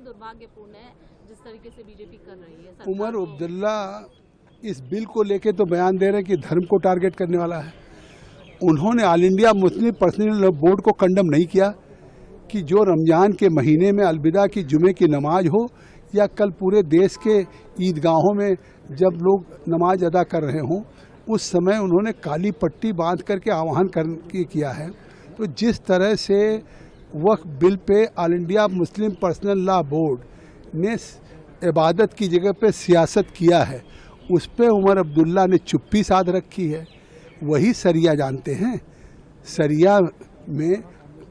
दुर्भाग्यपूर्ण है जिस तरीके से बीजेपी कर रही है। उमर अब्दुल्ला इस बिल को लेके तो बयान दे रहे हैं कि धर्म को टारगेट करने वाला है। उन्होंने all India Muslim personal law board को कंडम नहीं किया कि जो रमजान के महीने में अलविदा की जुमे की नमाज हो या कल पूरे देश के ईदगाहों में जब लोग नमाज अदा कर रहे हों उस समय उन्होंने काली पट्टी बांध करके आह्वान किया है। तो जिस तरह से वक्फ बिल पे all India Muslim personal law board ने इबादत की जगह पे सियासत किया है, उस पे उमर अब्दुल्ला ने चुप्पी साध रखी है। वही सरिया जानते हैं। सरिया में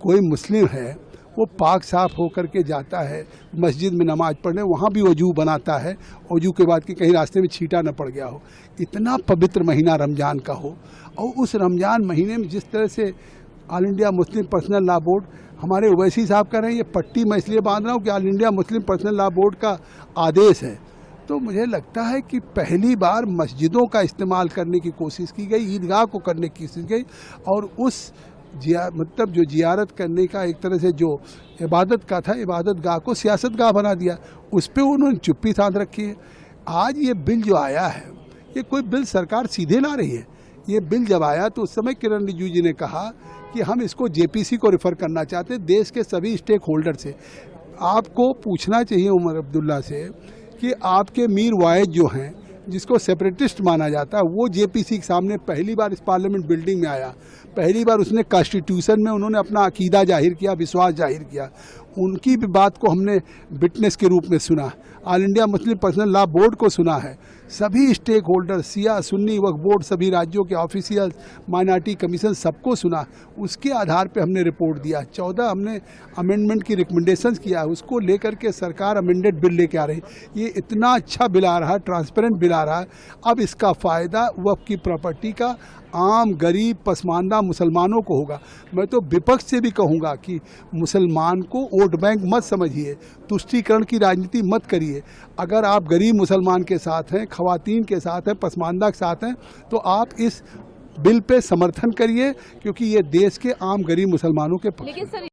कोई मुस्लिम है वो पाक साफ होकर के जाता है मस्जिद में नमाज पढ़ने, वहाँ भी वजू बनाता है, वजू के बाद कि कहीं रास्ते में छींटा न पड़ गया हो। इतना पवित्र महीना रमज़ान का हो और उस रमज़ान महीने में जिस तरह से all India Muslim personal law board, हमारे ओवैसी साहब कह रहे हैं ये पट्टी मैं इसलिए बांध रहा हूँ कि all India Muslim personal law board का आदेश है। तो मुझे लगता है कि पहली बार मस्जिदों का इस्तेमाल करने की कोशिश की गई, ईदगाह को करने की कोशिश गई और उस मतलब जो जियारत करने का एक तरह से जो इबादत का था, इबादत गाह को सियासत गाह बना दिया। उस पर उन्होंने चुप्पी साध रखी है। आज ये बिल जो आया है ये कोई बिल सरकार सीधे ला रही है। ये बिल जब आया तो उस समय किरण रिजिजू जी ने कहा कि हम इसको जेपीसी को रेफर करना चाहते हैं, देश के सभी स्टेक होल्डर से। आपको पूछना चाहिए उमर अब्दुल्ला से कि आपके मीर वाइज जो हैं जिसको सेपरेटिस्ट माना जाता है वो जेपीसी के सामने पहली बार इस पार्लियामेंट बिल्डिंग में आया, पहली बार उसने कॉन्स्टिट्यूशन में उन्होंने अपना अकीदा जाहिर किया, विश्वास जाहिर किया। उनकी भी बात को हमने विटनेस के रूप में सुना, all India Muslim personal law board को सुना है, सभी स्टेक होल्डर सिया सुन्नी वक्फ बोर्ड, सभी राज्यों के ऑफिशियल, माइनॉरिटी कमीशन सबको सुना। उसके आधार पे हमने रिपोर्ट दिया। 14 हमने अमेंडमेंट की रिकमेंडेशंस किया, उसको लेकर के सरकार अमेंडेड बिल लेके आ रही। ये इतना अच्छा बिल आ रहा है, ट्रांसपेरेंट बिल आ रहा है। अब इसका फ़ायदा वक्फ की प्रॉपर्टी का आम गरीब पसमानदा मुसलमानों को होगा। मैं तो विपक्ष से भी कहूँगा कि मुसलमान को वोट बैंक मत समझिए, तुष्टीकरण की राजनीति मत करिए। अगर आप गरीब मुसलमान के साथ हैं, ख़वातीन के साथ हैं, पसमानदा के साथ हैं तो आप इस बिल पे समर्थन करिए क्योंकि ये देश के आम गरीब मुसलमानों के पक्ष है।